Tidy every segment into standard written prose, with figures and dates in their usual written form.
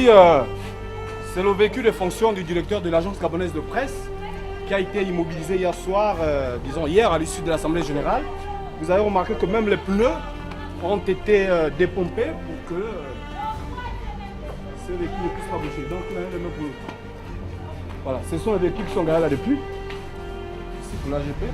Ici, c'est le véhicule de fonction du directeur de l'agence gabonaise de presse qui a été immobilisé hier soir, disons hier à l'issue de l'Assemblée générale. Vous avez remarqué que même les pneus ont été dépompés pour que ce véhicule ne puisse pas bouger. Donc là, les mains pour... Voilà, ce sont les véhicules qui sont garés là depuis. Ici pour l'AGP.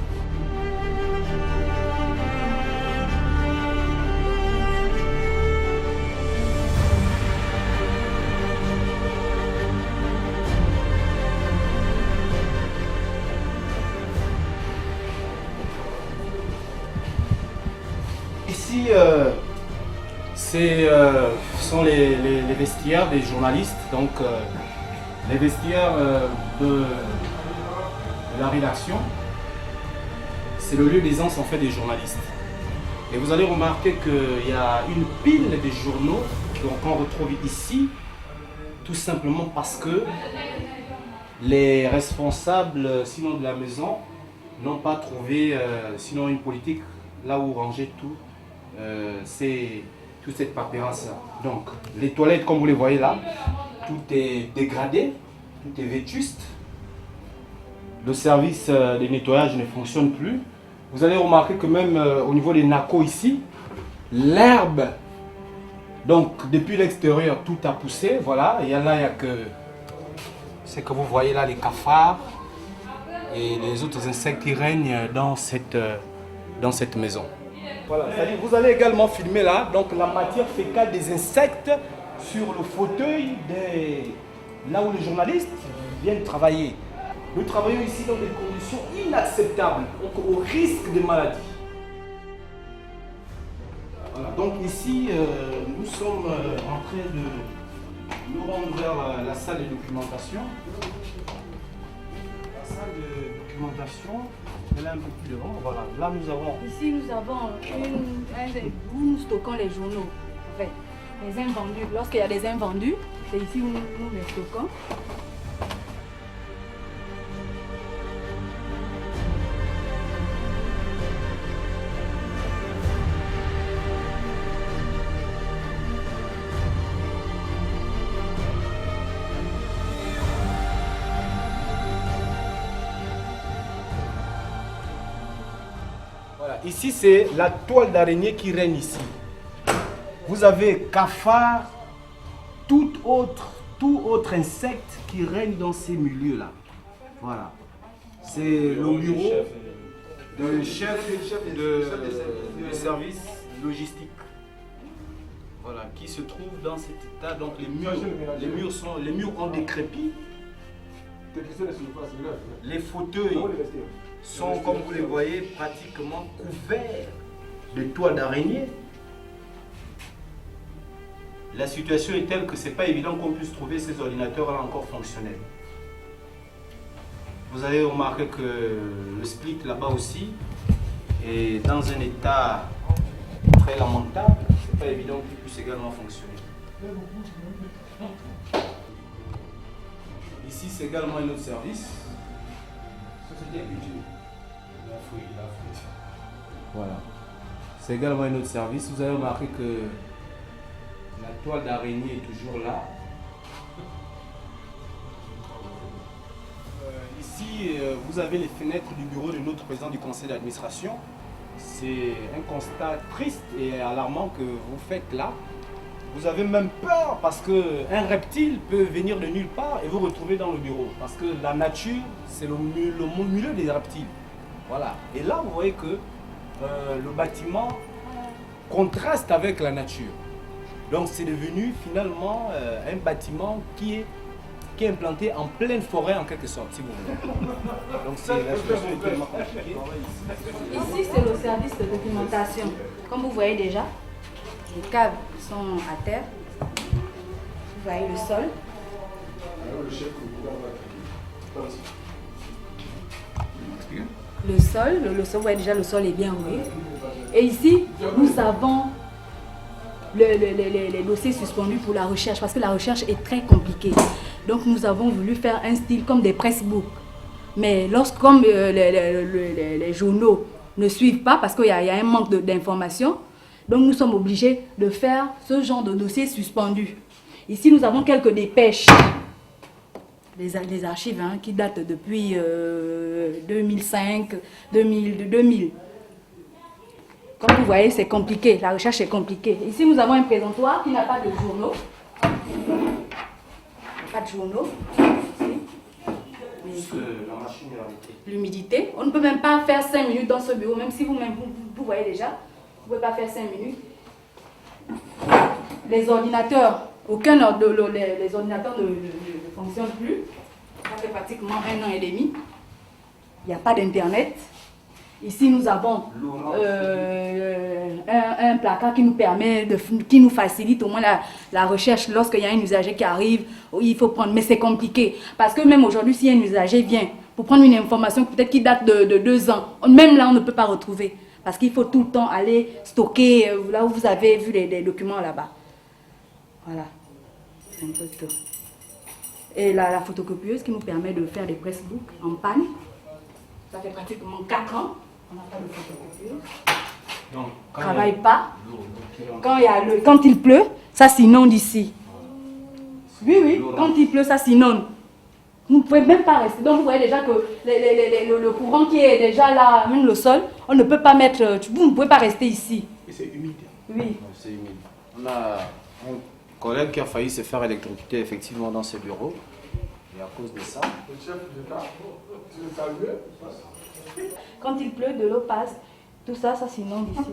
Ici, ce sont les vestiaires des journalistes, donc les vestiaires de la rédaction. C'est le lieu d'aisance en fait des journalistes. Et vous allez remarquer qu'il y a une pile de journaux qu'on retrouve ici, tout simplement parce que les responsables, sinon de la maison, n'ont pas trouvé, sinon une politique là où ranger tout. C'est toute cette paperasse. Donc les toilettes comme vous les voyez là, tout est dégradé, tout est vétuste. Le service de nettoyage ne fonctionne plus. Vous allez remarquer que même au niveau des nacos ici, l'herbe, donc depuis l'extérieur tout a poussé, voilà. Et là il n'y a que ce que vous voyez là, les cafards et les autres insectes qui règnent dans cette maison. Voilà, c'est-à-dire vous allez également filmer là, donc la matière fécale des insectes sur le fauteuil là où les journalistes viennent travailler. Nous travaillons ici dans des conditions inacceptables, donc au risque de maladie. Voilà, donc ici, nous sommes en train de nous rendre vers la salle de documentation. La salle de documentation. Elle est un peu plus devant, voilà. Là nous avons... Ici nous avons où nous stockons les journaux, en fait, les invendus. Lorsqu'il y a des invendus, c'est ici où nous les stockons. Ici, c'est la toile d'araignée qui règne ici. Vous avez cafards, tout autre insecte qui règne dans ces milieux-là. Voilà. C'est le bureau du chef de service logistique. Voilà, qui se trouve dans cet état. Donc les murs ont décrépit. Les fauteuils sont, comme vous les voyez, pratiquement couverts de toiles d'araignée. La situation est telle que ce n'est pas évident qu'on puisse trouver ces ordinateurs-là encore fonctionnels. Vous avez remarqué que le split là-bas aussi est dans un état très lamentable. Ce n'est pas évident qu'il puisse également fonctionner. Ici, c'est également un autre service. Voilà. C'est également un autre service. Vous avez remarqué que la toile d'araignée est toujours là. Ici, vous avez les fenêtres du bureau de notre président du conseil d'administration. C'est un constat triste et alarmant que vous faites là. Vous avez même peur parce qu'un reptile peut venir de nulle part et vous retrouver dans le bureau. Parce que la nature, c'est le milieu des reptiles. Voilà. Et là, vous voyez que le bâtiment contraste avec la nature. Donc, c'est devenu finalement un bâtiment qui est implanté en pleine forêt en quelque sorte, si vous voulez. Donc, c'est la situation est tellement compliquée. Ici, c'est le service de documentation. Comme vous voyez déjà, les câbles sont à terre. Vous voyez le sol. Le sol, vous voyez déjà le sol est bien rouillé. Et ici, nous avons les dossiers suspendus pour la recherche parce que la recherche est très compliquée. Donc nous avons voulu faire un style comme des pressbooks. Mais comme les journaux ne suivent pas parce qu'il y a un manque d'informations, donc nous sommes obligés de faire ce genre de dossier suspendu. Ici, nous avons quelques dépêches. Les archives hein, qui datent depuis 2005, 2000. Comme vous voyez, c'est compliqué. La recherche est compliquée. Ici, nous avons un présentoir qui n'a pas de journaux. Pas de journaux. La machine est l'humidité. On ne peut même pas faire 5 minutes dans ce bureau, même si vous-même, vous voyez déjà. Vous ne pouvez pas faire 5 minutes. Les ordinateurs, les ordinateurs ne fonctionnent plus. Ça fait pratiquement 1 an et demi. Il n'y a pas d'internet. Ici, nous avons un placard qui nous permet, qui nous facilite au moins la recherche lorsqu'il y a un usager qui arrive, il faut prendre. Mais c'est compliqué. Parce que même aujourd'hui, si un usager vient pour prendre une information peut-être qui date de 2 ans, même là, on ne peut pas retrouver. Parce qu'il faut tout le temps aller stocker là où vous avez vu les documents là-bas. Voilà. C'est un peu tout. Et la photocopieuse qui nous permet de faire des pressbooks en panne. Ça fait pratiquement 4 ans. On n'a pas de photocopieuse. Donc, On ne travaille pas. Quand il pleut, ça s'inonde ici. Oui, quand il pleut, ça s'inonde. Vous ne pouvez même pas rester. Donc vous voyez déjà que le courant qui est déjà là, même le sol, on ne peut pas mettre... Vous ne pouvez pas rester ici. Et c'est humide. Oui. C'est humide. On a un collègue qui a failli se faire électrocuter effectivement dans ce bureau. Et à cause de ça... Le chef d'État, tu le salues? Quand il pleut, de l'eau passe. Tout ça, ça s'inonde ici.